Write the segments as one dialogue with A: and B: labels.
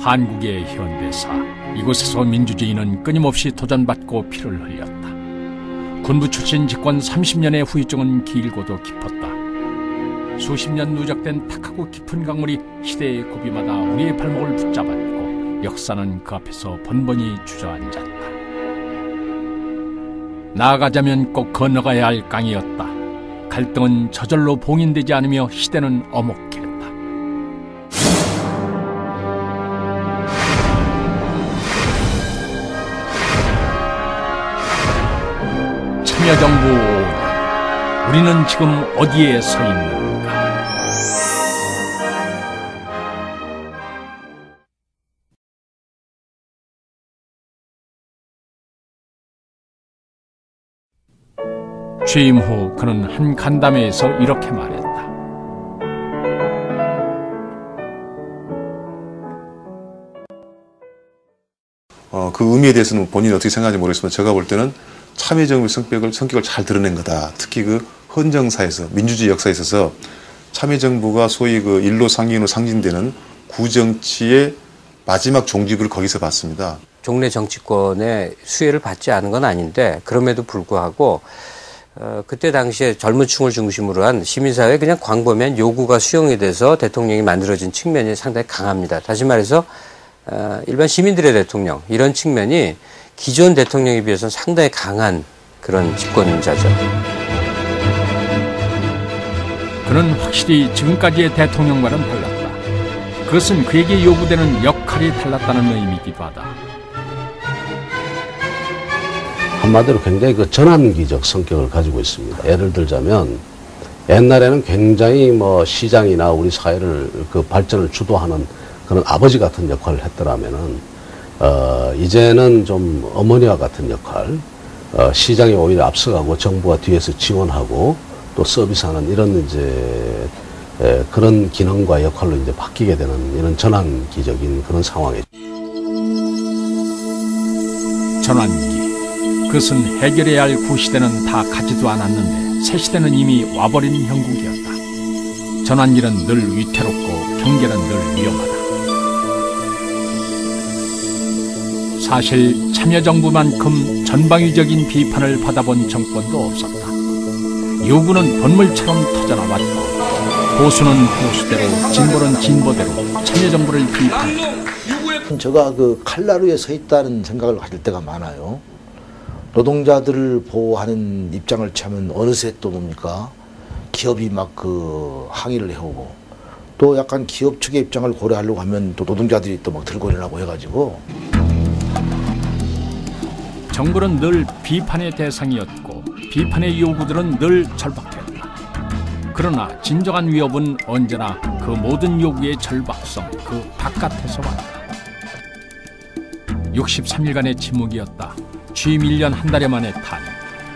A: 한국의 현대사, 이곳에서 민주주의는 끊임없이 도전받고 피를 흘렸다. 군부 출신 집권 30년의 후유증은 길고도 깊었다. 수십 년 누적된 탁하고 깊은 강물이 시대의 고비마다 우리의 발목을 붙잡았고 역사는 그 앞에서 번번이 주저앉았다. 나아가자면 꼭 건너가야 할 강이었다. 갈등은 저절로 봉인되지 않으며 시대는 엄혹했다. 참여정부 5년, 우리는 지금 어디에 서 있는가? 취임 후 그는 한 간담회에서 이렇게 말했다.
B: 그 의미에 대해서는 본인이 어떻게 생각하는지 모르겠지만 제가 볼 때는 참여정부의 성격을 잘 드러낸 거다. 특히 그 헌정사에서 민주주의 역사에 있어서 참여정부가 소위 그 일로 상경으로 상징되는 구정치의 마지막 종지부를 거기서 봤습니다.
C: 종래 정치권의 수혜를 받지 않은 건 아닌데 그럼에도 불구하고 그때 당시에 젊은 층을 중심으로 한 시민사회의 그냥 광범위한 요구가 수용이 돼서 대통령이 만들어진 측면이 상당히 강합니다. 다시 말해서 일반 시민들의 대통령, 이런 측면이 기존 대통령에 비해서는 상당히 강한 그런 집권자죠.
A: 그는 확실히 지금까지의 대통령과는 달랐다. 그것은 그에게 요구되는 역할이 달랐다는 의미이기도 하다.
D: 한마디로 굉장히 그 전환기적 성격을 가지고 있습니다. 예를 들자면 옛날에는 굉장히 뭐 시장이나 우리 사회를 그 발전을 주도하는 그런 아버지 같은 역할을 했더라면은 이제는 좀 어머니와 같은 역할, 시장이 오히려 앞서가고 정부가 뒤에서 지원하고 또 서비스하는 이런 이제 그런 기능과 역할로 이제 바뀌게 되는 이런 전환기적인 그런 상황이죠.
A: 전환기. 그것은 해결해야 할 구시대는 다 가지도 않았는데 새 시대는 이미 와버린 형국이었다. 전환기는 늘 위태롭고 경계는 늘 위험하다. 사실 참여정부만큼 전방위적인 비판을 받아본 정권도 없었다. 요구는 번물처럼 터져나왔고 보수는 보수대로 진보는 진보대로 참여정부를 비판했다.
E: 제가 그 칼날 위에 서 있다는 생각을 가질 때가 많아요. 노동자들을 보호하는 입장을 취하면 어느새 또 뭡니까? 기업이 막 그 항의를 해오고 또 약간 기업 측의 입장을 고려하려고 하면 또 노동자들이 또 막 들고 일어나고 해가지고
A: 정부는 늘 비판의 대상이었고 비판의 요구들은 늘 절박했다. 그러나 진정한 위협은 언제나 그 모든 요구의 절박성, 그 바깥에서 왔다. 63일간의 침묵이었다. 취임 1년 한 달여 만에 탄핵.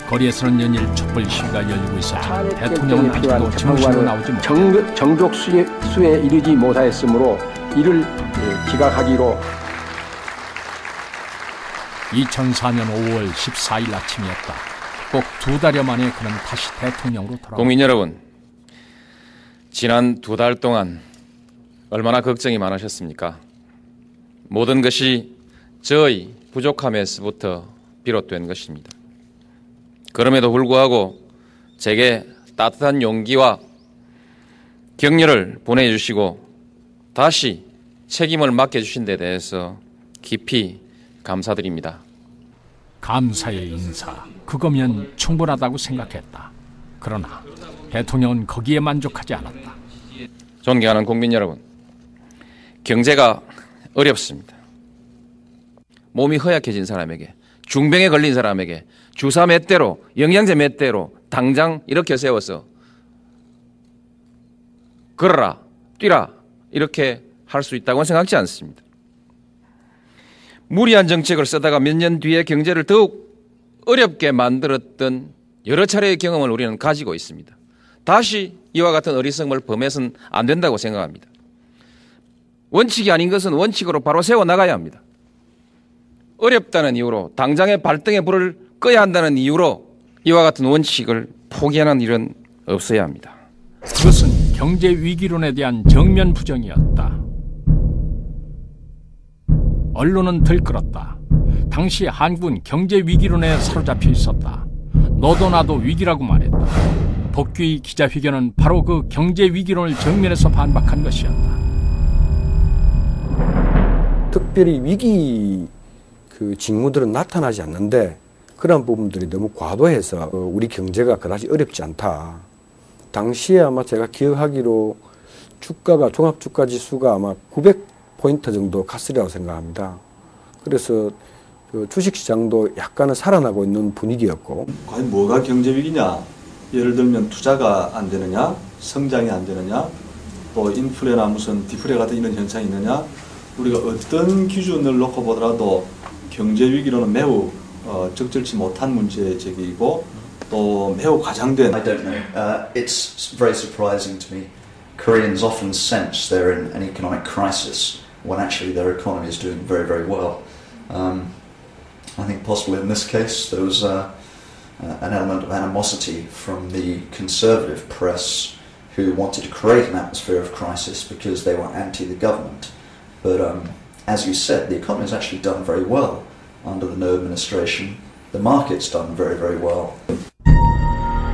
A: 거리에서는 연일 촛불 시위가 열리고 있었지만 대통령은 아직도 정신으로 나오지 못했다.
F: 정족 수에 이르지 못하였으므로 이를 기각하기로
A: 2004년 5월 14일 아침이었다. 꼭 2달여 만에 그는 다시 대통령으로 돌아왔다.
G: 국민 여러분, 지난 2달 동안 얼마나 걱정이 많으셨습니까? 모든 것이 저의 부족함에서부터 비롯된 것입니다. 그럼에도 불구하고 제게 따뜻한 용기와 격려를 보내주시고 다시 책임을 맡겨주신 데 대해서 깊이 감사드립니다.
A: 감사의 인사, 그거면 충분하다고 생각했다. 그러나 대통령은 거기에 만족하지 않았다.
G: 존경하는 국민 여러분, 경제가 어렵습니다. 몸이 허약해진 사람에게, 중병에 걸린 사람에게 주사 몇 대로, 영양제 몇 대로 당장 이렇게 세워서 걸어라, 뛰라 이렇게 할 수 있다고는 생각지 않습니다. 무리한 정책을 쓰다가 몇 년 뒤에 경제를 더욱 어렵게 만들었던 여러 차례의 경험을 우리는 가지고 있습니다. 다시 이와 같은 어리석음을 범해서는 안 된다고 생각합니다. 원칙이 아닌 것은 원칙으로 바로 세워나가야 합니다. 어렵다는 이유로 당장의 발등에 불을 꺼야 한다는 이유로 이와 같은 원칙을 포기하는 일은 없어야 합니다.
A: 그것은 경제 위기론에 대한 정면 부정이었다. 언론은 들끓었다. 당시 한국은 경제 위기론에 사로잡혀 있었다. 너도 나도 위기라고 말했다. 복귀 기자회견은 바로 그 경제 위기론을 정면에서 반박한 것이었다.
H: 특별히 위기 그 징후들은 나타나지 않는데 그런 부분들이 너무 과도해서 우리 경제가 그다지 어렵지 않다. 당시에 아마 제가 기억하기로 주가가 종합주가지수가 아마 900포인트 정도 갔으리라고 생각합니다. 그래서 그 주식시장도 약간은 살아나고 있는 분위기였고.
I: 과연 뭐가 경제위기냐? 예를 들면 투자가 안 되느냐? 성장이 안 되느냐? 또 인플레나 무슨 디플레 같은 이런 현상이 있느냐? 우리가 어떤 기준을 놓고 보더라도 경제위기로는 매우 적절치 못한 문제 제기이고 또 매우 과장된.
J: I don't know. It's very surprising to me. Koreans often sense they're in an economic crisis when actually their economy is doing very, very well. I think possibly in this case there was an element of animosity from the conservative press who wanted to create an atmosphere of crisis because they were anti the government. But as you said, the economy has actually done very well under the No administration. The market's done very, very well.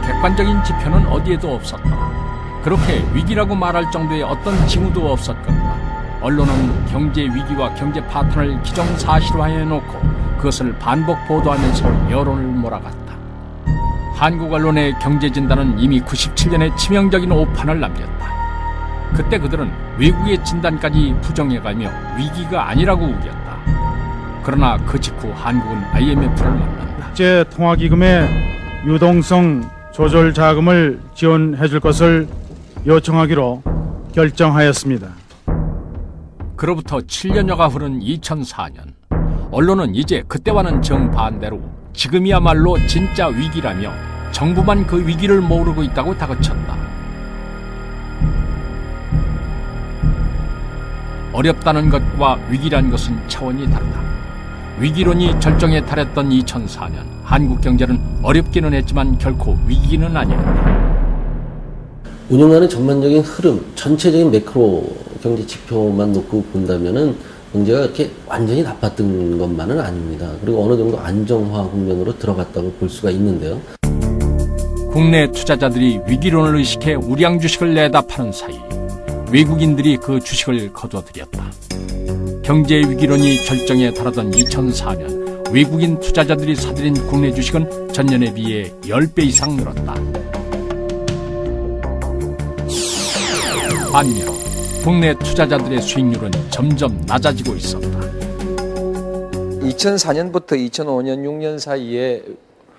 A: 객관적인 지표는 어디에도 없었다. 그렇게 위기라고 말할 정도의 어떤 징후도 없었거나 언론은 경제 위기와 경제 파탄을 기정사실화해 놓고 그것을 반복 보도하면서 여론을 몰아갔다. 한국 언론의 경제 진단은 이미 97년에 치명적인 오판을 남겼다. 그때 그들은 외국의 진단까지 부정해가며 위기가 아니라고 우겼다. 그러나 그 직후 한국은 IMF를 만난다.
K: 국제통화기금의 유동성 조절 자금을 지원해 줄 것을 요청하기로 결정하였습니다.
A: 그로부터 7년여가 흐른 2004년, 언론은 이제 그때와는 정반대로 지금이야말로 진짜 위기라며 정부만 그 위기를 모르고 있다고 다그쳤다. 어렵다는 것과 위기란 것은 차원이 다르다. 위기론이 절정에 달했던 2004년, 한국 경제는 어렵기는 했지만 결코 위기는 아니었다.
D: 운영하는 전반적인 흐름, 전체적인 매크로 경제 지표만 놓고 본다면은 경제가 이렇게 완전히 나빴던 것만은 아닙니다. 그리고 어느 정도 안정화 국면으로 들어갔다고 볼 수가 있는데요.
A: 국내 투자자들이 위기론을 의식해 우량 주식을 내다 파는 사이 외국인들이 그 주식을 거둬들였다. 경제 위기론이 절정에 달하던 2004년 외국인 투자자들이 사들인 국내 주식은 전년에 비해 10배 이상 늘었다. 반면 국내 투자자들의 수익률은 점점 낮아지고 있었다.
G: 2004년부터 2005년, 6년 사이에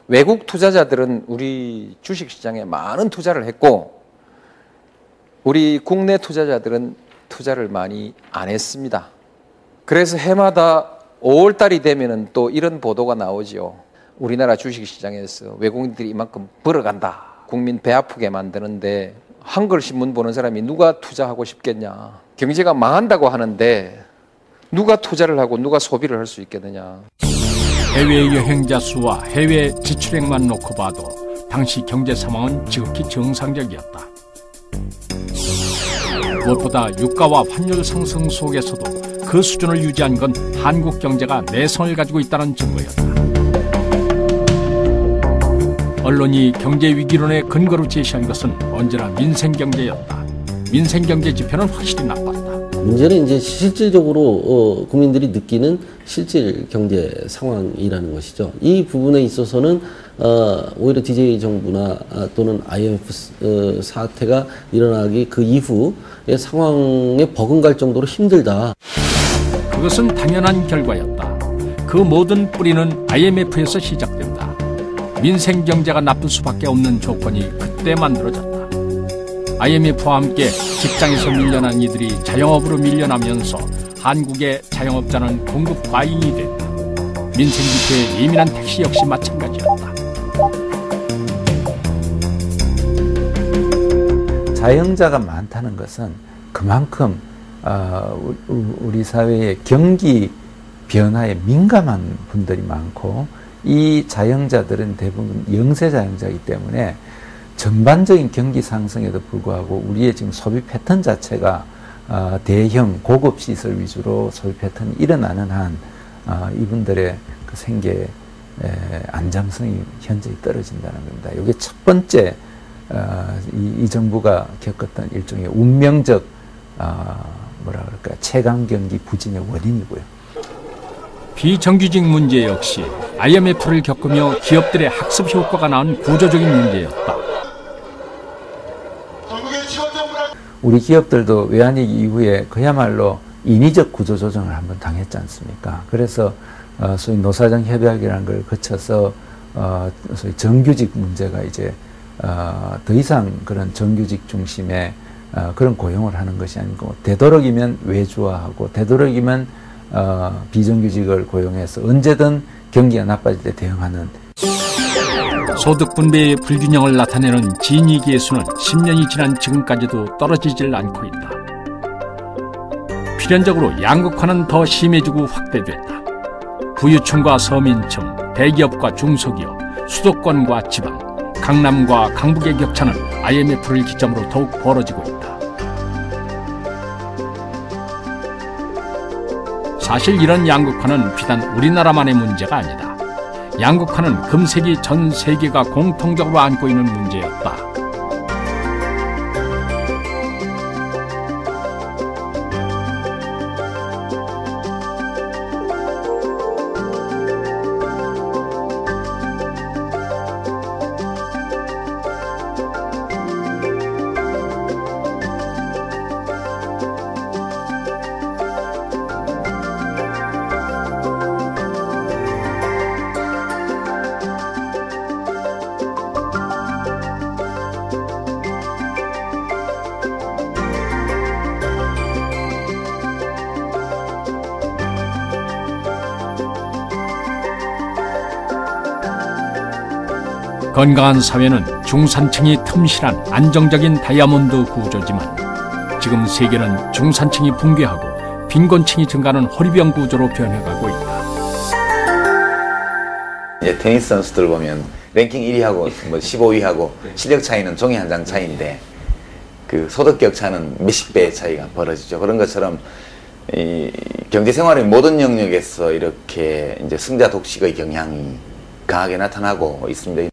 G: 외국 투자자들은 우리 주식시장에 많은 투자를 했고 우리 국내 투자자들은 투자를 많이 안 했습니다. 그래서 해마다 5월달이 되면은 또 이런 보도가 나오죠. 우리나라 주식시장에서 외국인들이 이만큼 벌어간다. 국민 배 아프게 만드는데 한글 신문 보는 사람이 누가 투자하고 싶겠냐. 경제가 망한다고 하는데 누가 투자를 하고 누가 소비를 할 수 있겠느냐.
A: 해외 여행자 수와 해외 지출액만 놓고 봐도 당시 경제 상황은 지극히 정상적이었다. 무엇보다 유가와 환율 상승 속에서도 그 수준을 유지한 건 한국 경제가 내성을 가지고 있다는 증거였다. 언론이 경제 위기론의 근거로 제시한 것은 언제나 민생경제였다. 민생경제 지표는 확실히 나빴다.
D: 문제는 이제 실질적으로 국민들이 느끼는 실질 경제 상황이라는 것이죠. 이 부분에 있어서는 오히려 DJ 정부나 또는 IMF 사태가 일어나기 그 이후의 상황에 버금갈 정도로 힘들다.
A: 그것은 당연한 결과였다. 그 모든 뿌리는 IMF에서 시작된다. 민생경제가 나쁠 수밖에 없는 조건이 그때 만들어졌다. IMF와 함께 직장에서 밀려난 이들이 자영업으로 밀려나면서 한국의 자영업자는 공급 과잉이 됐다. 민생지표의 예민한 택시 역시 마찬가지였다.
L: 자영자가 많다는 것은 그만큼 우리 사회의 경기 변화에 민감한 분들이 많고 이 자영자들은 대부분 영세 자영자이기 때문에 전반적인 경기 상승에도 불구하고 우리의 지금 소비 패턴 자체가 대형 고급 시설 위주로 소비 패턴이 일어나는 한 이분들의 그 생계 안정성이 현저히 떨어진다는 겁니다. 이게 첫 번째 이 정부가 겪었던 일종의 운명적 뭐라 그럴까 체감 경기 부진의 원인이고요.
A: 비정규직 문제 역시 IMF를 겪으며 기업들의 학습 효과가 낳은 구조적인 문제였다.
L: 우리 기업들도 외환위기 이후에 그야말로 인위적 구조조정을 한번 당했지 않습니까? 그래서 소위 노사정 협약이라는 걸 거쳐서 소위 정규직 문제가 이제 더 이상 그런 정규직 중심의 그런 고용을 하는 것이 아니고 되도록이면 외주화하고 되도록이면 비정규직을 고용해서 언제든 경기가 나빠질 때 대응하는
A: 소득 분배의 불균형을 나타내는 진위기의 수는 10년이 지난 지금까지도 떨어지질 않고 있다. 필연적으로 양극화는 더 심해지고 확대됐다. 부유층과 서민층, 대기업과 중소기업, 수도권과 지방, 강남과 강북의 격차는 IMF를 기점으로 더욱 벌어지고 있다. 사실 이런 양극화는 비단 우리나라만의 문제가 아니다. 양극화는 금세기 전 세계가 공통적으로 안고 있는 문제였다. 건강한 사회는 중산층이 틈실한 안정적인 다이아몬드 구조지만 지금 세계는 중산층이 붕괴하고 빈곤층이 증가하는 호리병 구조로 변해가고 있다.
M: 이제 테니스 선수들 보면 랭킹 1위하고 뭐 15위하고 실력 차이는 종이 한 장 차이인데 그 소득 격차는 몇십 배의 차이가 벌어지죠. 그런 것처럼 이 경제 생활의 모든 영역에서 이렇게 이제 승자 독식의 경향이 강하게 나타나고 있습니다.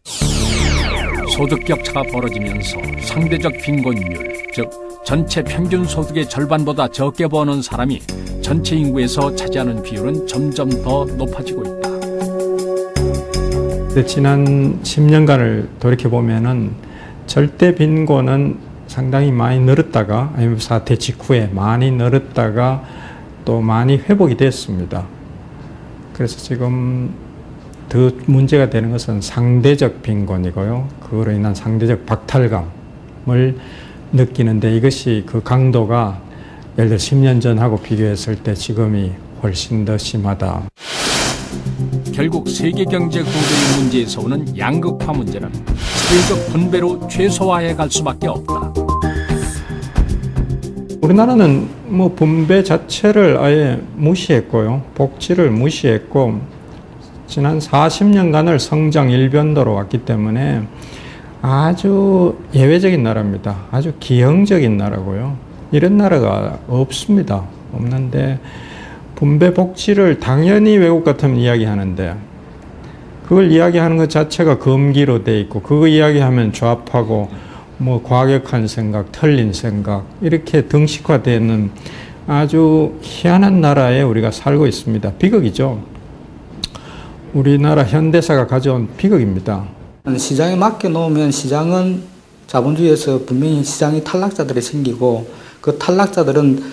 A: 소득 격차가 벌어지면서 상대적 빈곤율, 즉 전체 평균 소득의 절반보다 적게 버는 사람이 전체 인구에서 차지하는 비율은 점점 더 높아지고 있다.
N: 지난 10년간을 돌이켜보면은 절대 빈곤은 상당히 많이 늘었다가 IMF 사태 직후에 많이 늘었다가 또 많이 회복이 됐습니다. 그래서 지금 더 문제가 되는 것은 상대적 빈곤이고요. 그거로 인한 상대적 박탈감을 느끼는데 이것이 그 강도가 예를 들어 10년 전하고 비교했을 때 지금이 훨씬 더 심하다.
A: 결국 세계 경제 구조의 문제에서 오는 양극화 문제는 사회적 분배로 최소화해 갈 수밖에 없다.
N: 우리나라는 뭐 분배 자체를 아예 무시했고요. 복지를 무시했고 지난 40년간을 성장 일변도로 왔기 때문에 아주 예외적인 나라입니다. 아주 기형적인 나라고요. 이런 나라가 없습니다. 없는데 분배 복지를 당연히 외국 같으면 이야기하는데 그걸 이야기하는 것 자체가 금기로 돼 있고 그거 이야기하면 좌파고 뭐 과격한 생각, 틀린 생각 이렇게 등식화되는 아주 희한한 나라에 우리가 살고 있습니다. 비극이죠. 우리나라 현대사가 가져온 비극입니다.
O: 시장에 맡겨놓으면 시장은 자본주의에서 분명히 시장이 탈락자들이 생기고 그 탈락자들은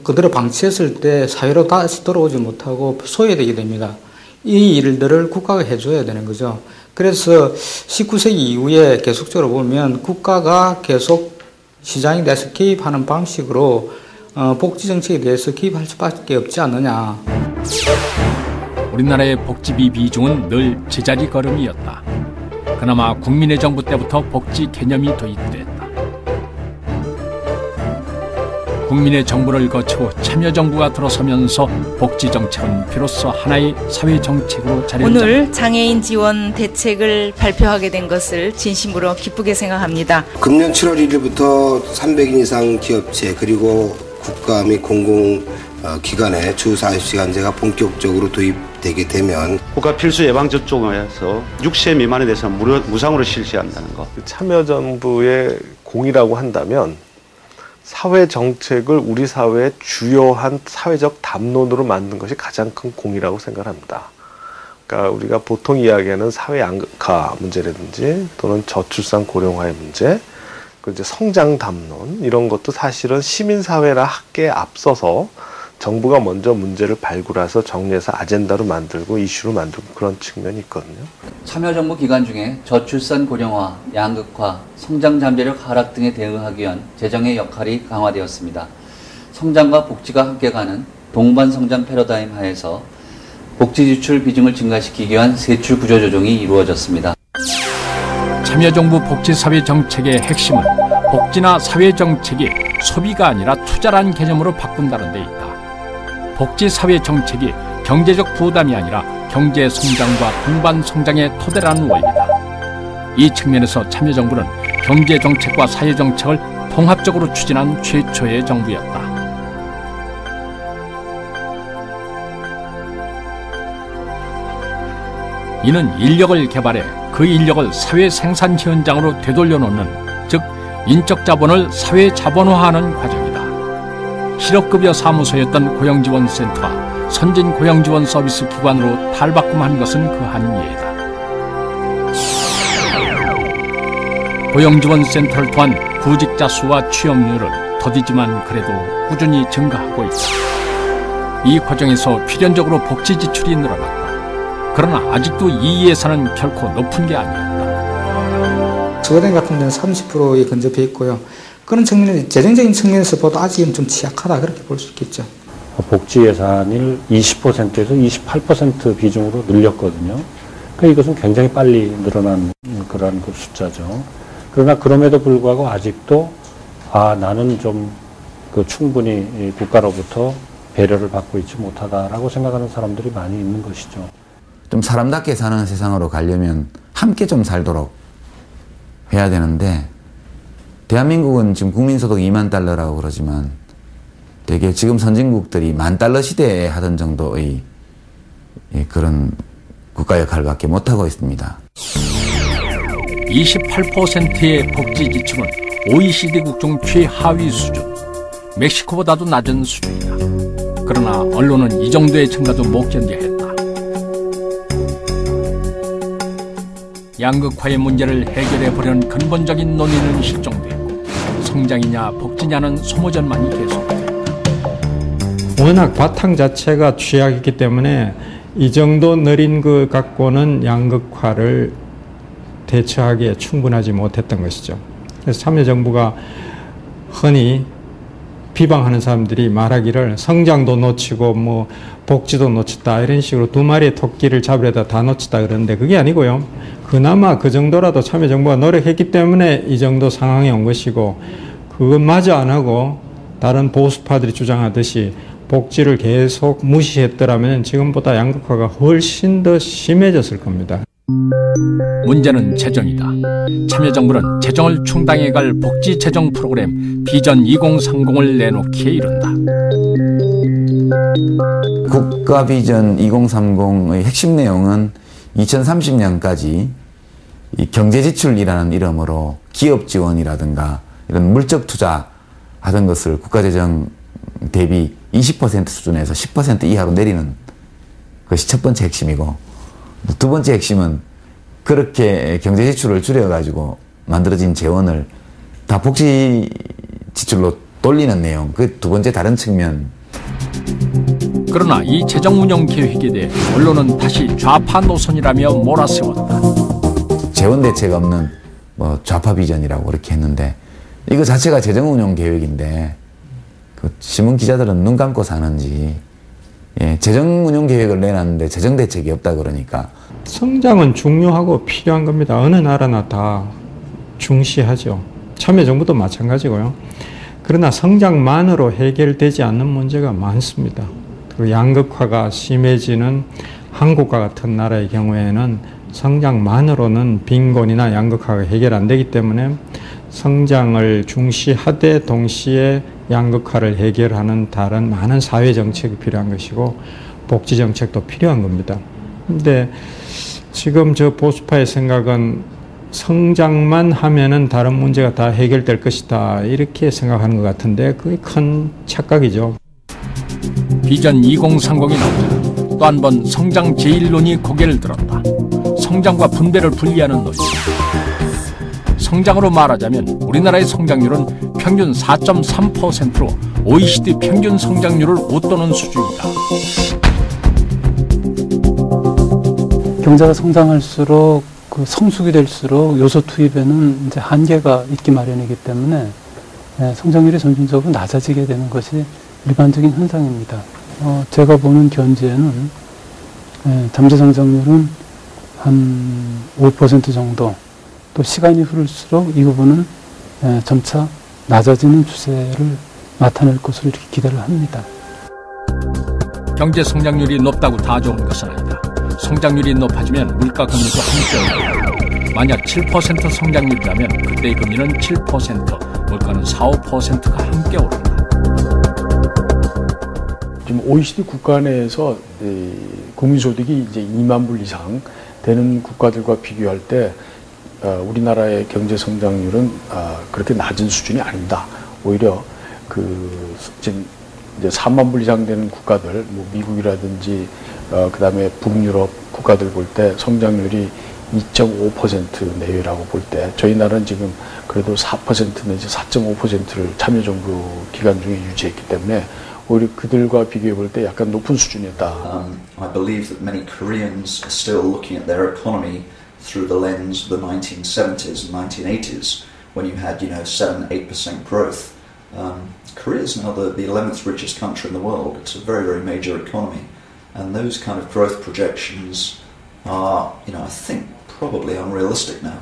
O: 그대로 방치했을 때 사회로 다시 돌아오지 못하고 소외되게 됩니다. 이 일들을 국가가 해줘야 되는 거죠. 그래서 19세기 이후에 계속적으로 보면 국가가 계속 시장에 대해서 개입하는 방식으로 복지정책에 대해서 개입할 수밖에 없지 않느냐.
A: 우리나라의 복지비 비중은 늘 제자리 걸음이었다. 그나마 국민의 정부 때부터 복지 개념이 도입됐다. 국민의 정부를 거쳐 후 참여정부가 들어서면서 복지정책은 비로소 하나의 사회정책으로 자리잡았다.
P: 오늘 장애인 지원 대책을 발표하게 된 것을 진심으로 기쁘게 생각합니다.
Q: 금년 7월 1일부터 300인 이상 기업체 그리고 국가 및 공공기관의 주 40시간제가 본격적으로 도입되게 되면
R: 국가 필수 예방접종에서 6세 미만에 대해서는 무상으로 실시한다는 것.
S: 참여정부의 공이라고 한다면 사회정책을 우리 사회의 주요한 사회적 담론으로 만든 것이 가장 큰 공이라고 생각합니다. 그러니까 우리가 보통 이야기하는 사회 양극화 문제라든지 또는 저출산 고령화의 문제, 그 이제 성장 담론 이런 것도 사실은 시민사회라 학계에 앞서서 정부가 먼저 문제를 발굴해서 정리해서 아젠다로 만들고 이슈로 만들고 그런 측면이 있거든요.
T: 참여정부 기간 중에 저출산 고령화, 양극화, 성장 잠재력 하락 등에 대응하기 위한 재정의 역할이 강화되었습니다. 성장과 복지가 함께 가는 동반 성장 패러다임 하에서 복지 지출 비중을 증가시키기 위한 세출 구조 조정이 이루어졌습니다.
A: 참여정부 복지사회정책의 핵심은 복지나 사회정책이 소비가 아니라 투자라는 개념으로 바꾼다는 데 있다. 복지사회정책이 경제적 부담이 아니라 경제성장과 동반성장의 토대라는 원리다. 이 측면에서 참여정부는 경제정책과 사회정책을 통합적으로 추진한 최초의 정부였다. 이는 인력을 개발해 그 인력을 사회 생산 현장으로 되돌려놓는, 즉 인적 자본을 사회 자본화하는 과정이다. 실업급여 사무소였던 고용지원센터가 선진 고용지원 서비스 기관으로 탈바꿈한 것은 그 한 예다. 고용지원센터를 통한 구직자 수와 취업률은 더디지만 그래도 꾸준히 증가하고 있다. 이 과정에서 필연적으로 복지 지출이 늘어났다. 그러나 아직도 이 예산은 결코 높은 게 아니었다.
O: 서울행 같은 데는 30%에 근접해 있고요. 그런 측면에서 재정적인 측면에서 봐도 아직은 좀 취약하다 그렇게 볼 수 있겠죠.
U: 복지 예산을 20%에서 28% 비중으로 늘렸거든요. 그러니까 이것은 굉장히 빨리 늘어난 그런 그 숫자죠. 그러나 그럼에도 불구하고 아직도 나는 좀 그 충분히 국가로부터 배려를 받고 있지 못하다라고 생각하는 사람들이 많이 있는 것이죠.
M: 좀 사람답게 사는 세상으로 가려면 함께 좀 살도록 해야 되는데, 대한민국은 지금 국민소득 2만 달러라고 그러지만 되게 지금 선진국들이 10,000달러 시대에 하던 정도의 그런 국가 역할밖에 못하고 있습니다.
A: 28%의 복지 지출은 OECD국 중 최하위 수준, 멕시코보다도 낮은 수준이다. 그러나 언론은 이 정도의 증가도 못 견뎌야 했다. 양극화의 문제를 해결해보려는 근본적인 논의는 실종됐고 성장이냐 복지냐는 소모전만이 계속됐다.
N: 워낙 바탕 자체가 취약이기 때문에 이 정도 느린 것 갖고는 양극화를 대처하기에 충분하지 못했던 것이죠. 그래서 참여정부가 흔히 비방하는 사람들이 말하기를 성장도 놓치고 뭐 복지도 놓쳤다 이런 식으로 두 마리의 토끼를 잡으려다 다 놓쳤다 그러는데 그게 아니고요. 그나마 그 정도라도 참여정부가 노력했기 때문에 이 정도 상황에 온 것이고, 그것마저 안 하고 다른 보수파들이 주장하듯이 복지를 계속 무시했더라면 지금보다 양극화가 훨씬 더 심해졌을 겁니다.
A: 문제는 재정이다. 참여정부는 재정을 충당해갈 복지재정 프로그램 비전 2030을 내놓기에 이른다.
M: 국가 비전 2030의 핵심 내용은 2030년까지 이 경제지출이라는 이름으로 기업 지원이라든가 이런 물적 투자 하던 것을 국가재정 대비 20% 수준에서 10% 이하로 내리는 것이 첫 번째 핵심이고, 두 번째 핵심은 그렇게 경제지출을 줄여가지고 만들어진 재원을 다 복지 지출로 돌리는 내용, 그 두 번째 다른 측면.
A: 그러나 이 재정운영 계획에 대해 언론은 다시 좌파 노선이라며 몰아세웠다.
M: 재원 대책 없는 뭐 좌파 비전이라고 그렇게 했는데, 이거 자체가 재정운영 계획인데 그 신문 기자들은 눈 감고 사는지, 재정운영 계획을 내놨는데 재정 대책이 없다 그러니까.
N: 성장은 중요하고 필요한 겁니다. 어느 나라나 다 중시하죠. 참여정부도 마찬가지고요. 그러나 성장만으로 해결되지 않는 문제가 많습니다. 그 양극화가 심해지는 한국과 같은 나라의 경우에는 성장만으로는 빈곤이나 양극화가 해결 안 되기 때문에 성장을 중시하되 동시에 양극화를 해결하는 다른 많은 사회 정책이 필요한 것이고 복지 정책도 필요한 겁니다. 근데 지금 저 보수파의 생각은 성장만 하면은 다른 문제가 다 해결될 것이다 이렇게 생각하는 것 같은데 그게 큰 착각이죠.
A: 비전 2030이 나오자 또 한 번 성장 제1논이 고개를 들었다. 성장과 분배를 분리하는 논리. 성장으로 말하자면 우리나라의 성장률은 평균 4.3%로 OECD 평균 성장률을 웃도는 수준이다.
B: 경제가 성장할수록 그 성숙이 될수록 요소 투입에는 이제 한계가 있기 마련이기 때문에 성장률이 점진적으로 낮아지게 되는 것이 일반적인 현상입니다. 제가 보는 견지에는 잠재 성장률은 한 5% 정도, 또 시간이 흐를수록 이 부분은 점차 낮아지는 추세를 나타낼 것으로 이렇게 기대를 합니다.
A: 경제 성장률이 높다고 다 좋은 것은 아니다. 성장률이 높아지면 물가 금리도 함께 오르고 만약 7% 성장률이라면 그때의 금리는 7%, 물가는 4, 5%가 함께 오른다.
V: 지금 OECD 국가 내에서 국민소득이 이제 2만 불 이상 되는 국가들과 비교할 때 우리나라의 경제 성장률은 그렇게 낮은 수준이 아닙니다. 오히려 지금 이제 3만 불 이상 되는 국가들, 뭐 미국이라든지 그다음에 북유럽 국가들 볼 때 성장률이 2.5% 내외라고 볼 때 저희 나라는 지금 그래도 4% 내지 4.5%를 참여정부 기간 중에 유지했기 때문에 오히려 그들과 비교해 볼 때 약간 높은 수준이었다.
J: I believe that many Koreans are still looking at their economy through the lens of the 1970s and 1980s when you had, 7-8% growth. Korea is now the 11th richest country in the world. It's a very, very major economy. And those kind of growth projections are, I think, probably unrealistic now.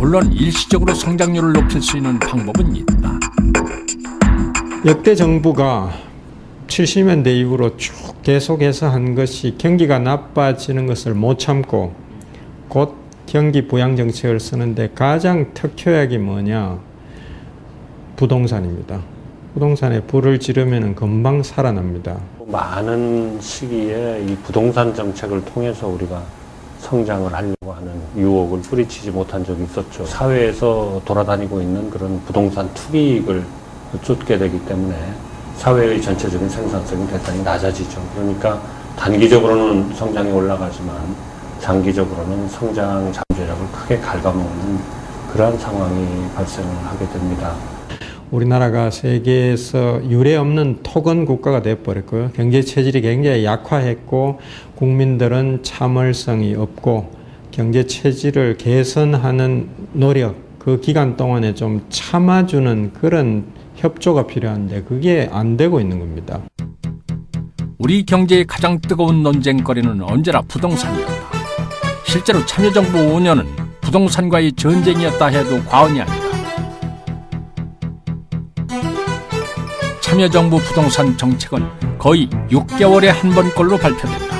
A: 물론 일시적으로 성장률을 높일 수 있는 방법은 있다.
N: 역대 정부가 70년대 이후로 쭉 계속해서 한 것이 경기가 나빠지는 것을 못 참고 곧 경기 부양 정책을 쓰는데 가장 특효약이 뭐냐? 부동산입니다. 부동산에 불을 지르면 금방 살아납니다.
U: 많은 시기에 이 부동산 정책을 통해서 우리가 성장을 하려고 하는 유혹을 뿌리치지 못한 적이 있었죠. 사회에서 돌아다니고 있는 그런 부동산 투기익을 쫓게 되기 때문에 사회의 전체적인 생산성이 대단히 낮아지죠. 그러니까 단기적으로는 성장이 올라가지만 장기적으로는 성장 잠재력을 크게 갉아먹는 그러한 상황이 발생을 하게 됩니다.
N: 우리나라가 세계에서 유례 없는 토건 국가가 되어버렸고요. 경제 체질이 굉장히 약화했고 국민들은 참을성이 없고 경제 체질을 개선하는 노력, 그 기간 동안에 좀 참아주는 그런 협조가 필요한데 그게 안 되고 있는 겁니다.
A: 우리 경제의 가장 뜨거운 논쟁거리는 언제나 부동산이었다. 실제로 참여정부 5년은 부동산과의 전쟁이었다 해도 과언이 아니다. 참여정부 부동산 정책은 거의 6개월에 한 번꼴로 발표된다.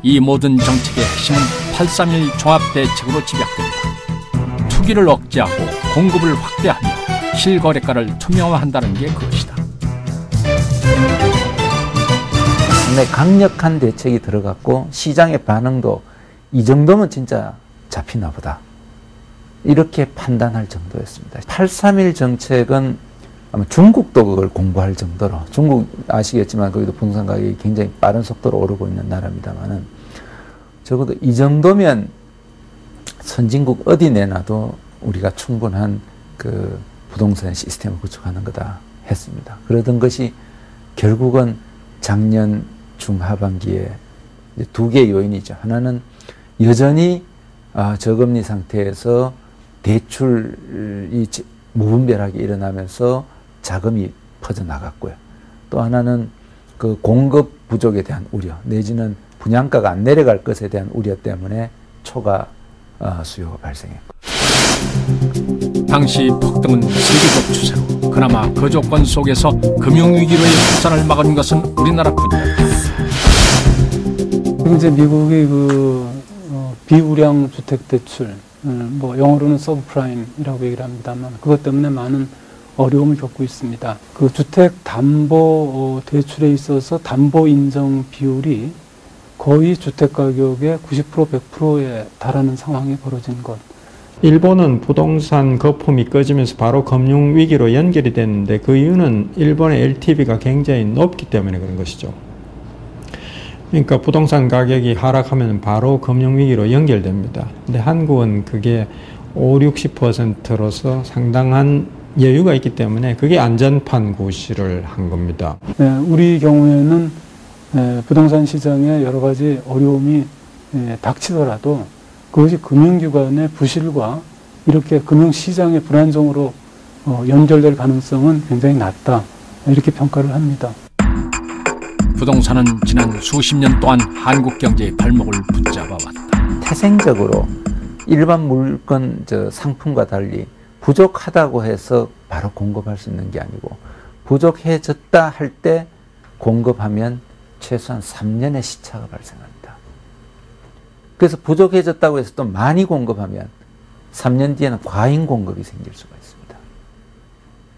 A: 이 모든 정책의 핵심은 831 종합대책으로 집약된다. 투기를 억제하고 공급을 확대하며 실거래가를 투명화한다는 게 그것이다.
L: 상당히 강력한 대책이 들어갔고 시장의 반응도 이 정도면 진짜 잡히나 보다. 이렇게 판단할 정도였습니다. 831 정책은 아마 중국도 그걸 공부할 정도로, 중국 아시겠지만 거기도 부동산 가격이 굉장히 빠른 속도로 오르고 있는 나라입니다만은 적어도 이 정도면 선진국 어디 내놔도 우리가 충분한 그 부동산 시스템을 구축하는 거다 했습니다. 그러던 것이 결국은 작년 중하반기에 두 개의 요인이죠. 하나는 여전히 저금리 상태에서 대출이 무분별하게 일어나면서 자금이 퍼져나갔고요. 또 하나는 그 공급 부족에 대한 우려 내지는 분양가가 안 내려갈 것에 대한 우려 때문에 초과 수요가 발생했고.
A: 당시 폭등은 세계적 추세로 그나마 그 조건 속에서 금융위기로의 확산을 막은 것은 우리나라뿐이었다.
B: 이제 미국의 비우량 주택 대출, 영어로는 서브프라임이라고 얘기를 합니다만 그것 때문에 많은 어려움을 겪고 있습니다. 그 주택 담보 대출에 있어서 담보 인정 비율이 거의 주택 가격의 90% 100%에 달하는 상황이 벌어진 것.
N: 일본은 부동산 거품이 꺼지면서 바로 금융위기로 연결이 됐는데 그 이유는 일본의 LTV가 굉장히 높기 때문에 그런 것이죠. 그러니까 부동산 가격이 하락하면 바로 금융위기로 연결됩니다. 근데 한국은 그게 50-60%로서 상당한 여유가 있기 때문에 그게 안전판 구실을 한 겁니다.
B: 네, 우리 경우에는 부동산 시장에 여러 가지 어려움이 닥치더라도 그것이 금융기관의 부실과 이렇게 금융시장의 불안정으로 연결될 가능성은 굉장히 낮다. 이렇게 평가를 합니다.
A: 부동산은 지난 수십 년 동안 한국 경제의 발목을 붙잡아왔다.
L: 태생적으로 일반 물건 상품과 달리 부족하다고 해서 바로 공급할 수 있는 게 아니고 부족해졌다 할 때 공급하면 최소한 3년의 시차가 발생합니다. 그래서 부족해졌다고 해서 또 많이 공급하면 3년 뒤에는 과잉 공급이 생길 수가 있습니다.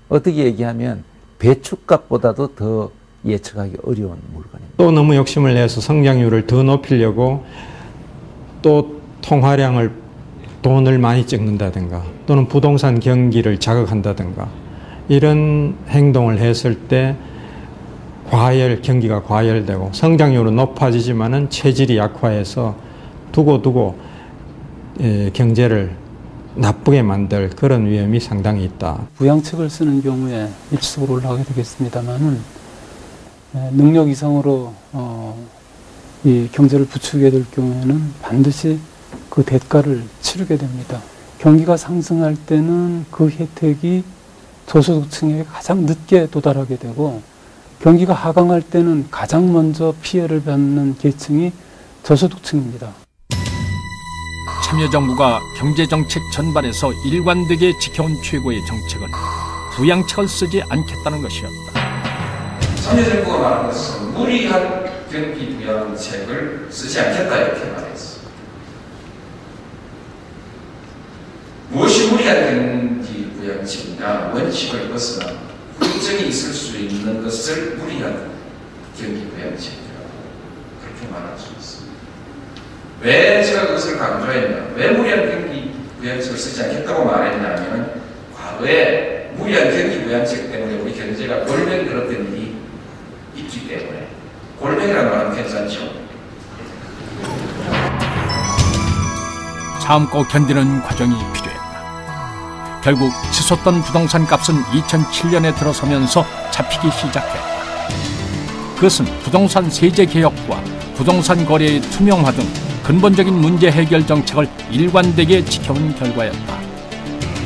L: 어떻게 얘기하면 배춧값보다도 더 예측하기 어려운 물건입니다.
N: 또 너무 욕심을 내서 성장률을 더 높이려고 또 통화량을 돈을 많이 찍는다든가 또는 부동산 경기를 자극한다든가 이런 행동을 했을 때 경기가 과열되고 성장률은 높아지지만은 체질이 약화해서 두고두고 경제를 나쁘게 만들 그런 위험이 상당히 있다.
B: 부양책을 쓰는 경우에 일시적으로 올라가게 되겠습니다만은 능력 이상으로 이 경제를 부추기게 될 경우에는 반드시 그 대가를 치르게 됩니다. 경기가 상승할 때는 그 혜택이 저소득층에게 가장 늦게 도달하게 되고 경기가 하강할 때는 가장 먼저 피해를 받는 계층이 저소득층입니다.
A: 참여정부가 경제정책 전반에서 일관되게 지켜온 최고의 정책은 부양책을 쓰지 않겠다는 것이었다.
G: 참여정부가 말한 것은 무리한 경기 부양책을 쓰지 않겠다 이렇게 말했어. 무엇이 무리한 경기 부양책이냐? 원칙을 벗어나 후유증이 있을 수 있는 것을 무리한 경기 부양책이라고 그렇게 말할 수 있습니다. 왜 제가 그것을 강조했냐? 왜 무리한 경기 부양책을 쓰지 않겠다고 말했냐면 과거에 무리한 경기 부양책 때문에 우리 경제가 골병 들었던 일이 있기 때문에 골병이라는 말은 괜찮죠.
A: 참고 견디는 과정이 필요했다. 결국 치솟던 부동산 값은 2007년에 들어서면서 잡히기 시작했다. 그것은 부동산 세제 개혁과 부동산 거래의 투명화 등 근본적인 문제 해결 정책을 일관되게 지켜온 결과였다.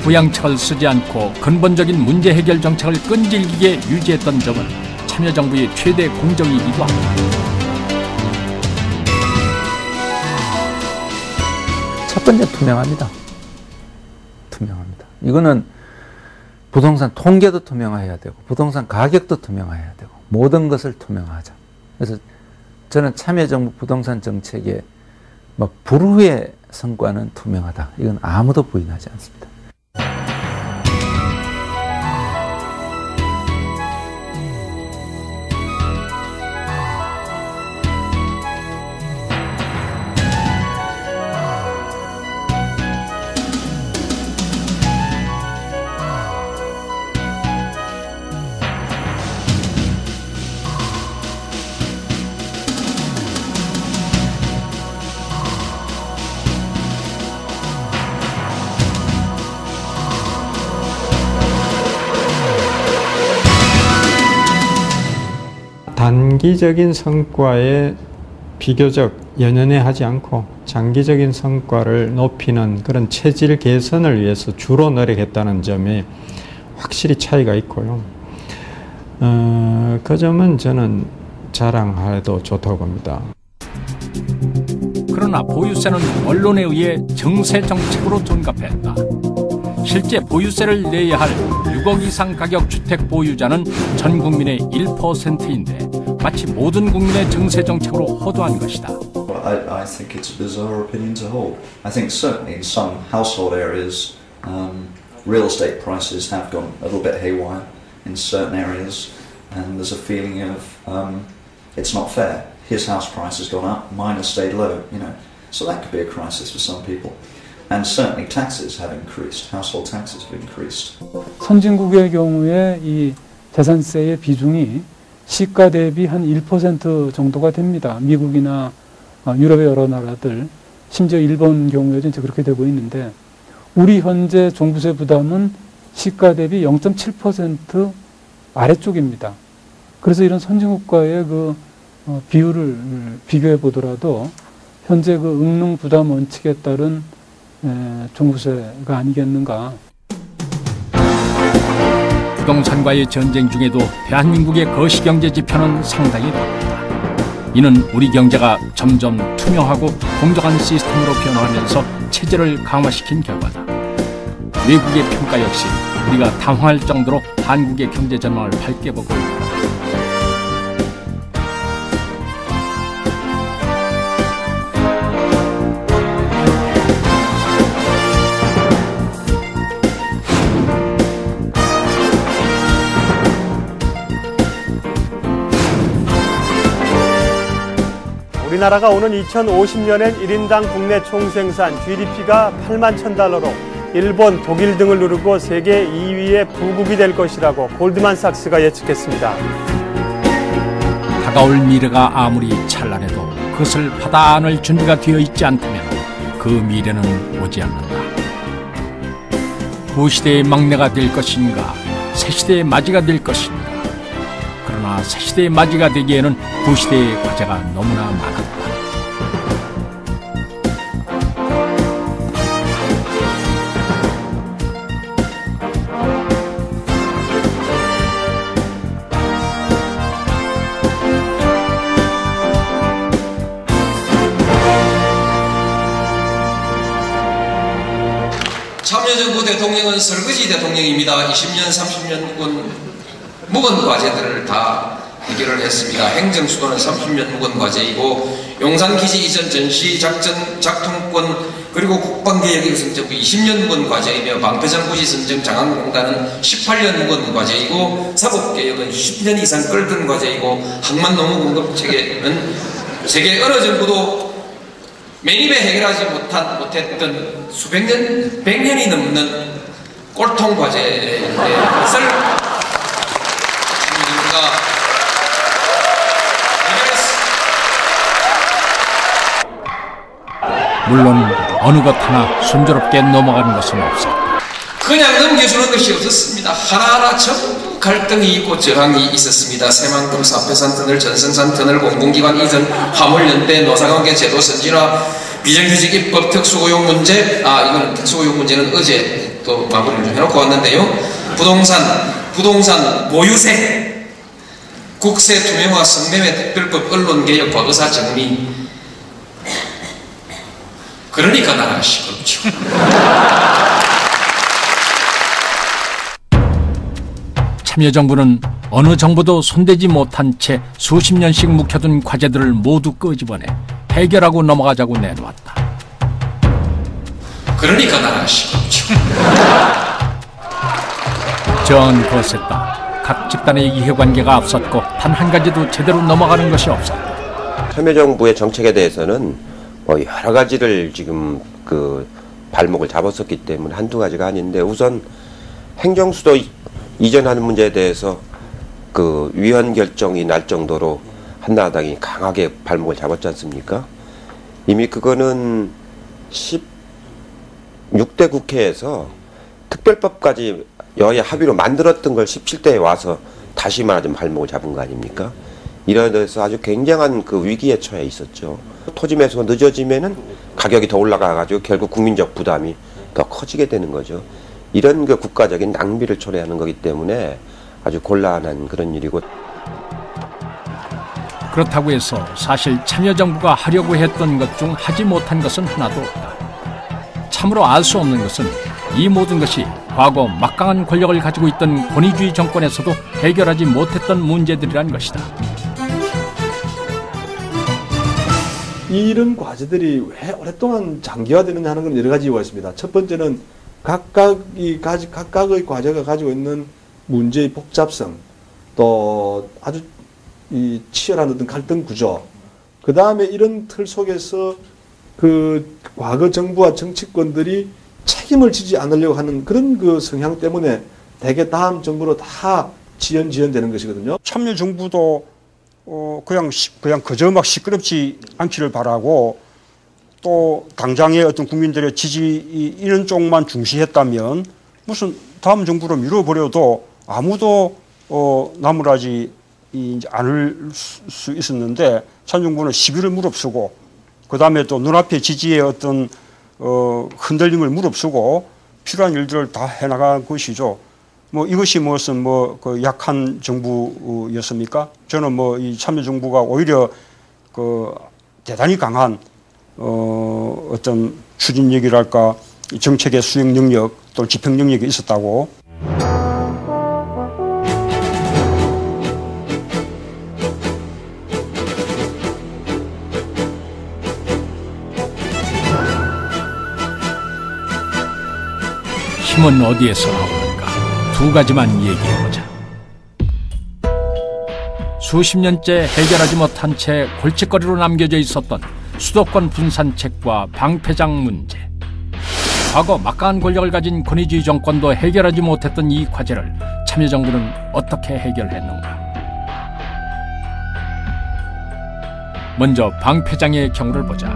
A: 부양책을 쓰지 않고 근본적인 문제 해결 정책을 끈질기게 유지했던 점은 참여정부의 최대 공적이기도 합니다.
L: 첫 번째 투명합니다. 투명합니다. 이거는 부동산 통계도 투명화해야 되고 부동산 가격도 투명화해야 되고 모든 것을 투명화하자. 그래서 저는 참여정부 부동산 정책의 불후의 성과는 투명하다. 이건 아무도 부인하지 않습니다.
N: 단기적인 성과에 비교적 연연해하지 않고 장기적인 성과를 높이는 그런 체질 개선을 위해서 주로 노력했다는 점에 확실히 차이가 있고요. 그 점은 저는 자랑해도 좋다고 봅니다.
A: 그러나 보유세는 언론에 의해 정세 정책으로 둔갑했다. 실제 보유세를 내야 할 6억 이상 가격 주택 보유자는 전 국민의 1%인데 마치 모든 국민의 정세 정책으로 호도한 것이다.
J: I think it's a bizarre opinion to hold. I think certainly in some household areas, real estate prices have gone a little bit haywire in certain areas, and there's a feeling of it's not fair. His house price has gone up, mine has stayed low. So that could be a crisis for some people. And certainly taxes have increased. Household taxes have increased.
B: 선진국의 경우에 이 재산세의 비중이 시가 대비 한 1% 정도가 됩니다. 미국이나 유럽의 여러 나라들, 심지어 일본 경우에도 이제 그렇게 되고 있는데, 우리 현재 종부세 부담은 시가 대비 0.7% 아래쪽입니다. 그래서 이런 선진국과의 그 비율을 비교해 보더라도 현재 그 응능 부담 원칙에 따른 종부세가 아니겠는가.
A: 부동산과의 전쟁 중에도 대한민국의 거시경제 지표는 상당히 높다. 이는 우리 경제가 점점 투명하고 공정한 시스템으로 변화하면서 체제를 강화시킨 결과다. 외국의 평가 역시 우리가 당황할 정도로 한국의 경제 전망을 밝게 보고 있다.
C: 우리나라가 오는 2050년엔 1인당 국내 총생산 GDP가 8만 $1,000로 일본, 독일 등을 누르고 세계 2위의 부국이 될 것이라고 골드만삭스가 예측했습니다.
A: 다가올 미래가 아무리 찬란해도 그것을 받아 안을 준비가 되어 있지 않다면 그 미래는 오지 않는다. 구시대의 막내가 될 것인가, 새시대의 맞이가 될 것인가. 그러나 새시대의 맞이가 되기에는 구시대의 과제가 너무나 많았다.
G: 참여정부 대통령은 설거지 대통령입니다. 20년, 30년군 묵은 과제들을 다 해결을 했습니다. 행정수도는 30년 묵은 과제이고 용산기지 이전 전시 작전 작통권 그리고 국방개혁 일성정부 20년 묵은 과제이며 방패장구지 선정 장항공단은 18년 묵은 과제이고 사법개혁은 10년 이상 끌던 과제이고 항만노무 공급체계는 세계 어느 정부도 맨입에 해결하지 못했던 수백 년, 100년이 넘는 꼴통 과제의 것을
A: 물론 어느 것 하나 순조롭게 넘어가는 것은 없었다.
G: 그냥 넘겨주는 것이 없었습니다. 하나하나 전부 갈등이 있고 저항이 있었습니다. 새만금, 사패산 터널, 전성산 터널, 공공기관 이전, 화물연대, 노사관계 제도 선진화, 비정규직 입법, 특수고용 문제, 이거는 특수고용 문제는 어제 또 마무리를 좀 해놓고 왔는데요. 부동산 보유세, 국세 투명화, 성매매 특별법, 언론개혁, 과거사 정리. 그러니까 나라가 시끄럽죠.
A: 참여정부는 어느 정부도 손대지 못한 채 수십 년씩 묵혀둔 과제들을 모두 끄집어내 해결하고 넘어가자고 내놓았다.
G: 그러니까 나라가 시끄럽죠.
A: 전 거셌다. 각 집단의 이해관계가 앞섰고 단 한 가지도 제대로 넘어가는 것이 없었다.
E: 참여정부의 정책에 대해서는 여러 가지를 지금 발목을 잡았었기 때문에 한두 가지가 아닌데, 우선 행정수도 이전하는 문제에 대해서 위헌 결정이 날 정도로 한나라당이 강하게 발목을 잡았지 않습니까? 이미 그거는 16대 국회에서 특별법까지 여야 합의로 만들었던 걸 17대에 와서 다시 말하자면 발목을 잡은 거 아닙니까? 이러면서 아주 굉장한 그 위기에 처해 있었죠. 토지 매수가 늦어지면은 가격이 더 올라가가지고 결국 국민적 부담이 더 커지게 되는 거죠. 이런 그 국가적인 낭비를 초래하는 거기 때문에 아주 곤란한 그런 일이고.
A: 그렇다고 해서 사실 참여정부가 하려고 했던 것 중 하지 못한 것은 하나도 없다. 참으로 알 수 없는 것은 이 모든 것이 과거 막강한 권력을 가지고 있던 권위주의 정권에서도 해결하지 못했던 문제들이란 것이다.
I: 이런 과제들이 왜 오랫동안 장기화되느냐 하는 건 여러 가지 이유가 있습니다. 첫 번째는 각각의 과제가 가지고 있는 문제의 복잡성, 또 아주 이 치열한 어떤 갈등 구조, 그 다음에 이런 틀 속에서 그 과거 정부와 정치권들이 책임을 지지 않으려고 하는 그런 그 성향 때문에 대개 다음 정부로 다 지연되는 것이거든요.
F: 참여정부도 그냥 그저 막 시끄럽지 않기를 바라고, 또 당장의 어떤 국민들의 지지 이런 쪽만 중시했다면 무슨 다음 정부로 미뤄버려도 아무도 나무라지 않을 수 있었는데, 참여정부는 시비를 무릅쓰고, 그 다음에 또 눈앞의 지지의 어떤 흔들림을 무릅쓰고 필요한 일들을 다 해나간 것이죠. 뭐 이것이 무슨 그 약한 정부였습니까? 저는 이 참여정부가 오히려 그 대단히 강한 어떤 추진력이랄까, 정책의 수행 능력 또 집행 능력이 있었다고.
A: 힘은 어디에서 나오는가? 두 가지만 얘기해보자. 수십 년째 해결하지 못한 채 골칫거리로 남겨져 있었던 수도권 분산책과 방패장 문제. 과거 막강한 권력을 가진 권위주의 정권도 해결하지 못했던 이 과제를 참여정부는 어떻게 해결했는가? 먼저 방패장의 경우를 보자.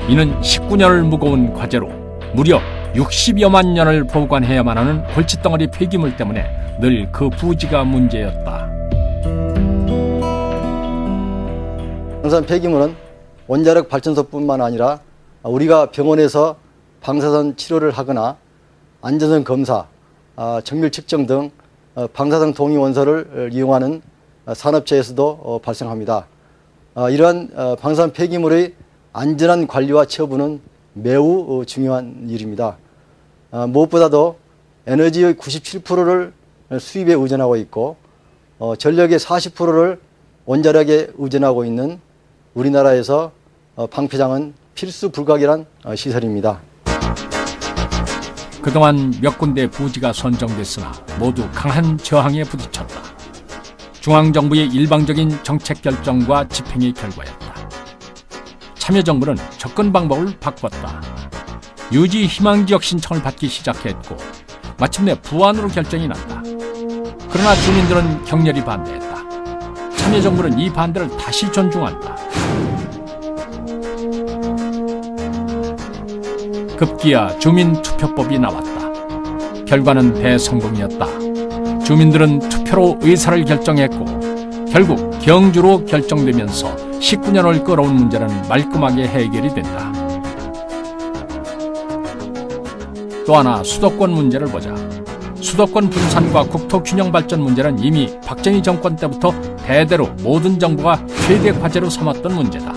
A: 이는 19년을 무거운 과제로 무려 60여만 년을 보관해야만 하는 골칫덩어리 폐기물 때문에 늘 그 부지가 문제였다.
H: 방사선 폐기물은 원자력 발전소뿐만 아니라 우리가 병원에서 방사선 치료를 하거나 안전성 검사, 정밀 측정 등 방사성 동위 원소를 이용하는 산업체에서도 발생합니다. 이러한 방사선 폐기물의 안전한 관리와 처분은 매우 중요한 일입니다. 무엇보다도 에너지의 97%를 수입에 의존하고 있고 전력의 40%를 원자력에 의존하고 있는 우리나라에서 방패장은 필수 불가결한 시설입니다.
A: 그동안 몇 군데 부지가 선정됐으나 모두 강한 저항에 부딪혔다. 중앙정부의 일방적인 정책 결정과 집행의 결과였다. 참여정부는 접근 방법을 바꿨다. 유지 희망지역 신청을 받기 시작했고 마침내 부안으로 결정이 났다. 그러나 주민들은 격렬히 반대했다. 참여정부는 이 반대를 다시 존중한다. 급기야 주민투표법이 나왔다. 결과는 대성공이었다. 주민들은 투표로 의사를 결정했고 결국 경주로 결정되면서 19년을 끌어온 문제는 말끔하게 해결이 된다. 또 하나 수도권 문제를 보자. 수도권 분산과 국토균형 발전 문제는 이미 박정희 정권 때부터 대대로 모든 정부가 최대 과제로 삼았던 문제다.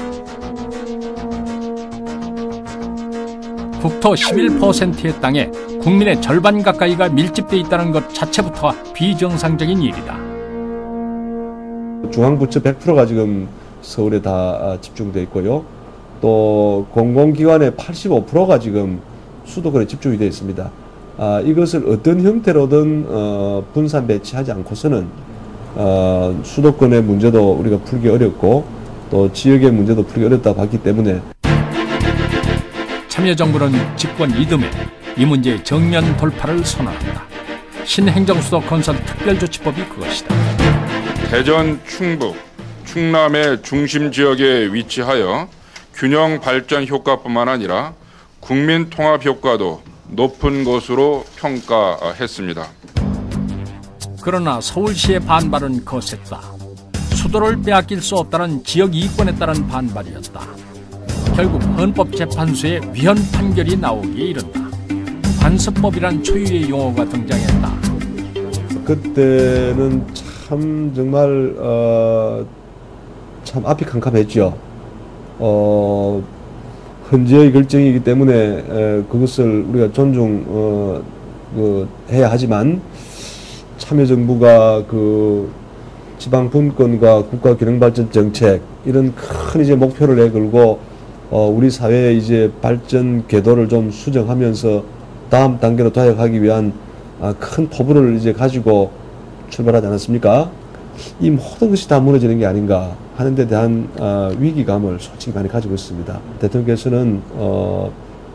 A: 국토 11%의 땅에 국민의 절반 가까이가 밀집돼 있다는 것 자체부터가 비정상적인 일이다.
W: 중앙부처 100%가 지금 서울에 다 집중되어 있고요. 또 공공기관의 85%가 지금 수도권에 집중이 되어 있습니다. 이것을 어떤 형태로든 분산 배치하지 않고서는 수도권의 문제도 우리가 풀기 어렵고 또 지역의 문제도 풀기 어렵다 봤기 때문에
A: 참여정부는 집권 이듬해 이 문제의 정면 돌파를 선언한다. 신행정수도 건설 특별조치법이 그것이다.
X: 대전, 충북, 충남의 중심 지역에 위치하여 균형 발전 효과뿐만 아니라 국민 통합 효과도 높은 것으로 평가했습니다.
A: 그러나 서울시의 반발은 거셌다. 수도를 빼앗길 수 없다는 지역 이권에 따른 반발이었다. 결국 헌법재판소의 위헌 판결이 나오기에 이른다. 관습법이란 초유의 용어가 등장했다.
W: 그때는 참 정말 참 앞이 캄캄했죠. 헌재의 결정이기 때문에 그것을 우리가 존중해야 하지만 참여정부가 그 지방분권과 국가균형발전 정책 이런 큰 이제 목표를 내걸고 우리 사회의 이제 발전 궤도를 좀 수정하면서 다음 단계로 도약하기 위한 큰 포부를 이제 가지고 출발하지 않았습니까? 이 모든 것이 다 무너지는 게 아닌가 하는 데 대한 위기감을 솔직히 많이 가지고 있습니다. 대통령께서는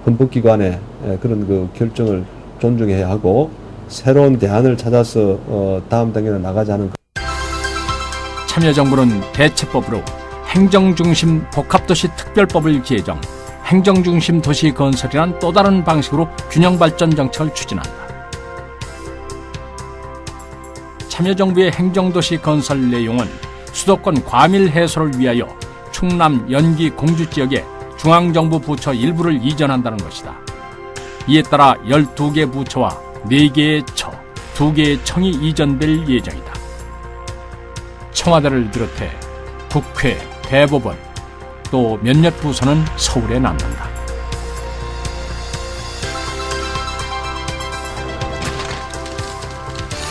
W: 헌법기관의 그런 그 결정을 존중해야 하고 새로운 대안을 찾아서 다음 단계로 나가자는.
A: 참여정부는 대체법으로 행정중심 복합도시 특별법을 제정, 행정중심 도시 건설이란 또 다른 방식으로 균형발전 정책을 추진한다. 참여정부의 행정도시 건설 내용은 수도권 과밀 해소를 위하여 충남, 연기, 공주 지역에 중앙정부 부처 일부를 이전한다는 것이다. 이에 따라 12개 부처와 4개의 처, 2개의 청이 이전될 예정이다. 청와대를 비롯해 국회, 대법원, 또 몇몇 부서는 서울에 남는다.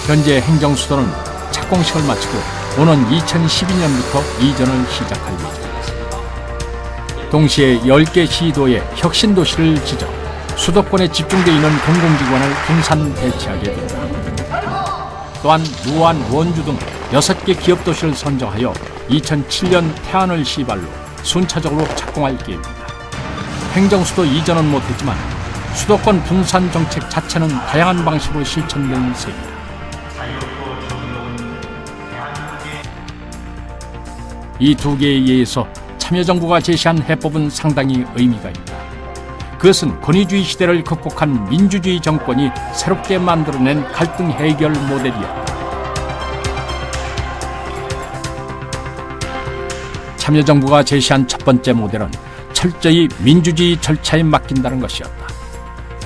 A: 현재 행정수도는 착공식을 마치고 오는 2012년부터 이전을 시작할 예정입니다. 동시에 10개 시도에 혁신도시를 지정, 수도권에 집중되어 있는 공공기관을 분산 배치하게 된다. 또한 무안, 원주 등 6개 기업도시를 선정하여 2007년 태안을 시발로 순차적으로 착공할 계획입니다. 행정수도 이전은 못했지만 수도권 분산 정책 자체는 다양한 방식으로 실천된 셈이다. 이 2개에 의해서 참여정부가 제시한 해법은 상당히 의미가 있다. 그것은 권위주의 시대를 극복한 민주주의 정권이 새롭게 만들어낸 갈등 해결 모델이었다. 참여정부가 제시한 첫 번째 모델은 철저히 민주주의 절차에 맡긴다는 것이었다.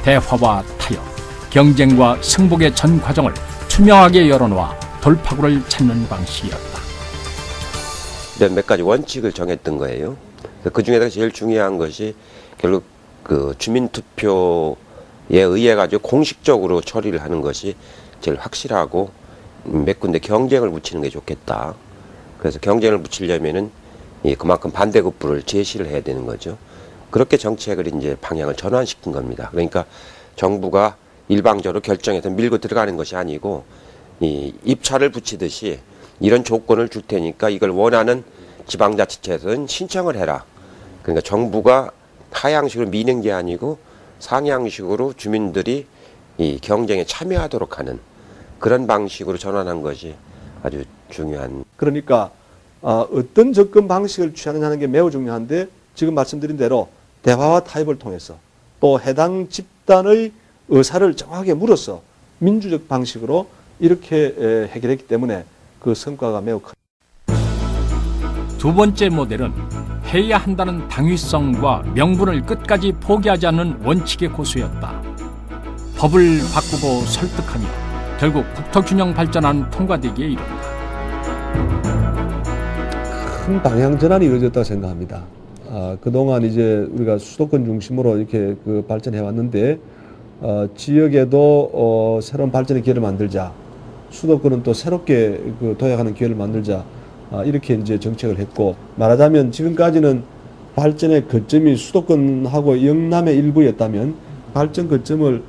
A: 대화와 타협, 경쟁과 승복의 전 과정을 투명하게 열어놓아 돌파구를 찾는 방식이었다.
E: 몇 가지 원칙을 정했던 거예요. 그 중에서 제일 중요한 것이 결국 그 주민투표에 의해 가지고 공식적으로 처리를 하는 것이 제일 확실하고 몇 군데 경쟁을 붙이는 게 좋겠다. 그래서 경쟁을 붙이려면은 그만큼 반대급부를 제시를 해야 되는 거죠. 그렇게 정책을 이제 방향을 전환시킨 겁니다. 그러니까 정부가 일방적으로 결정해서 밀고 들어가는 것이 아니고 이 입찰을 붙이듯이 이런 조건을 줄 테니까 이걸 원하는 지방자치체에서는 신청을 해라. 그러니까 정부가 하향식으로 미는 게 아니고 상향식으로 주민들이 이 경쟁에 참여하도록 하는 그런 방식으로 전환한 것이 아주 중요한.
W: 그러니까 어떤 접근 방식을 취하느냐는 게 매우 중요한데 지금 말씀드린 대로 대화와 타협을 통해서 또 해당 집단의 의사를 정확하게 물어서 민주적 방식으로 이렇게 해결했기 때문에 그 성과가 매우 큰.
A: 두 번째 모델은 해야 한다는 당위성과 명분을 끝까지 포기하지 않는 원칙의 고수였다. 법을 바꾸고 설득하며 결국 국토균형 발전안 통과되기에 이른다.
W: 큰 방향 전환이 이루어졌다고 생각합니다. 그동안 이제 우리가 수도권 중심으로 이렇게 그 발전해 왔는데 지역에도 새로운 발전의 기회를 만들자. 수도권은 또 새롭게 그 도약하는 기회를 만들자. 이렇게 이제 정책을 했고, 말하자면 지금까지는 발전의 거점이 수도권하고 영남의 일부였다면 발전 거점을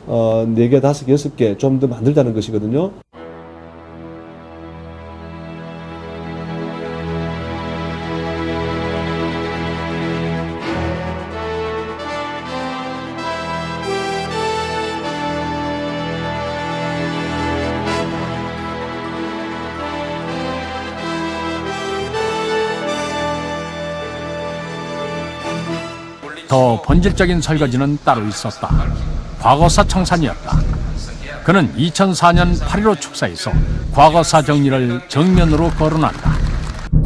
W: 4개, 5개, 6개 좀 더 만들자는 것이거든요.
A: 더 본질적인 설거지는 따로 있었다. 과거사 청산이었다. 그는 2004년 8.15 축사에서 과거사 정리를 정면으로 거론한다.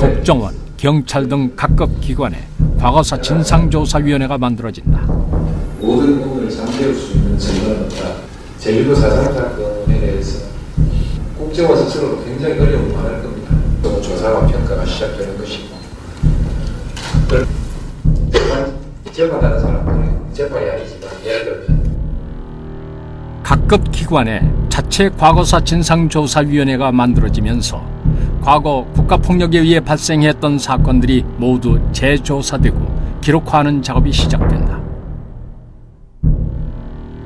A: 국정원, 경찰 등 각급 기관에 과거사 진상조사위원회가 만들어진다.
D: 모든 부분을 잠재울 수 있는 증거는 없다. 제주도 4.3 사건에 대해서 국정원 스스로도 굉장히 어려움이 많을 겁니다. 또 조사와 평가가 시작되는 것이고 재판하는 사람들은 재판이 아니지만 예를 들면
A: 각급 기관에 자체 과거사 진상조사위원회가 만들어지면서 과거 국가폭력에 의해 발생했던 사건들이 모두 재조사되고 기록화하는 작업이 시작된다.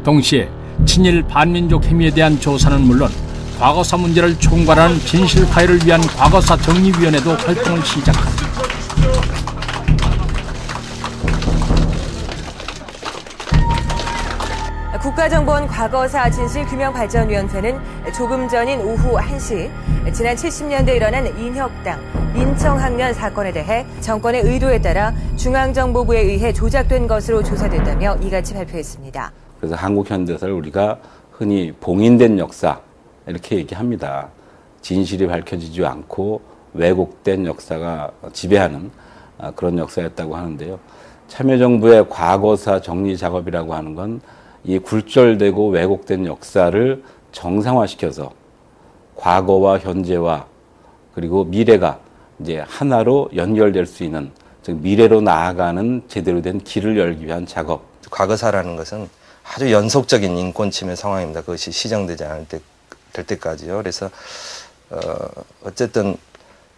A: 동시에 친일 반민족 행위에 대한 조사는 물론 과거사 문제를 총괄하는 진실 화해를 위한 과거사 정리위원회도 활동을 시작한다.
K: 국가정보원 과거사 진실규명발전위원회는 조금 전인 오후 1시 지난 70년대 일어난 인혁당, 민청학년 사건에 대해 정권의 의도에 따라 중앙정보부에 의해 조작된 것으로 조사됐다며 이같이 발표했습니다.
P: 그래서 한국 현대사를 우리가 흔히 봉인된 역사 이렇게 얘기합니다. 진실이 밝혀지지 않고 왜곡된 역사가 지배하는 그런 역사였다고 하는데요. 참여정부의 과거사 정리 작업이라고 하는 건 이 굴절되고 왜곡된 역사를 정상화시켜서 과거와 현재와 그리고 미래가 이제 하나로 연결될 수 있는, 즉 미래로 나아가는 제대로 된 길을 열기 위한 작업.
Q: 과거사라는 것은 아주 연속적인 인권 침해 상황입니다. 그것이 시정되지 않을 될 때까지요. 그래서 어쨌든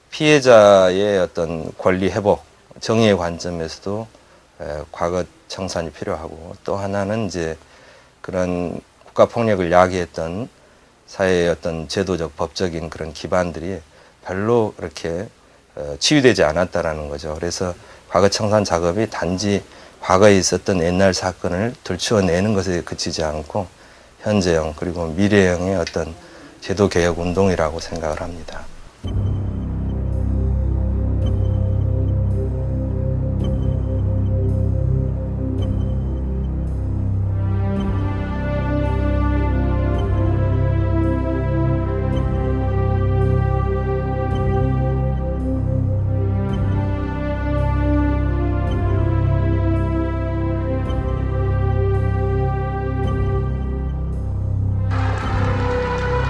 Q: 피해자의 어떤 권리 회복, 정의의 관점에서도 과거 청산이 필요하고, 또 하나는 이제 그런 국가 폭력을 야기했던 사회의 어떤 제도적, 법적인 그런 기반들이 별로 그렇게 치유되지 않았다라는 거죠. 그래서 과거 청산 작업이 단지 과거에 있었던 옛날 사건을 들추어내는 것에 그치지 않고 현재형 그리고 미래형의 어떤 제도 개혁 운동이라고 생각을 합니다.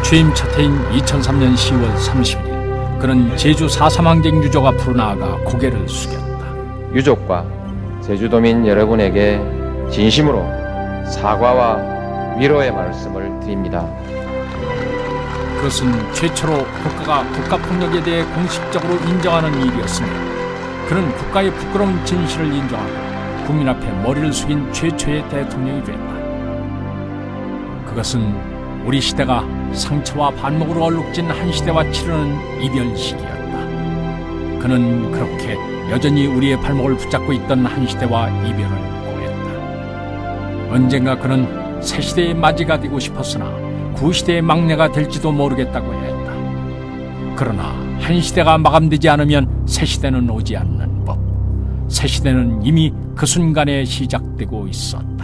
A: 취임 첫 해인 2003년 10월 30일 그는 제주 4.3 항쟁 유족 앞으로 나아가 고개를 숙였다.
G: 유족과 제주도민 여러분에게 진심으로 사과와 위로의 말씀을 드립니다.
A: 그것은 최초로 국가가 국가폭력에 대해 공식적으로 인정하는 일이었으며 그는 국가의 부끄러운 진실을 인정하고 국민 앞에 머리를 숙인 최초의 대통령이 됐다. 그것은 우리 시대가 상처와 반목으로 얼룩진 한 시대와 치르는 이별 시기였다. 그는 그렇게 여전히 우리의 발목을 붙잡고 있던 한 시대와 이별을 고했다. 언젠가 그는 새 시대의 맞이가 되고 싶었으나 구시대의 막내가 될지도 모르겠다고 했다. 그러나 한 시대가 마감되지 않으면 새 시대는 오지 않는 법. 새 시대는 이미 그 순간에 시작되고 있었다.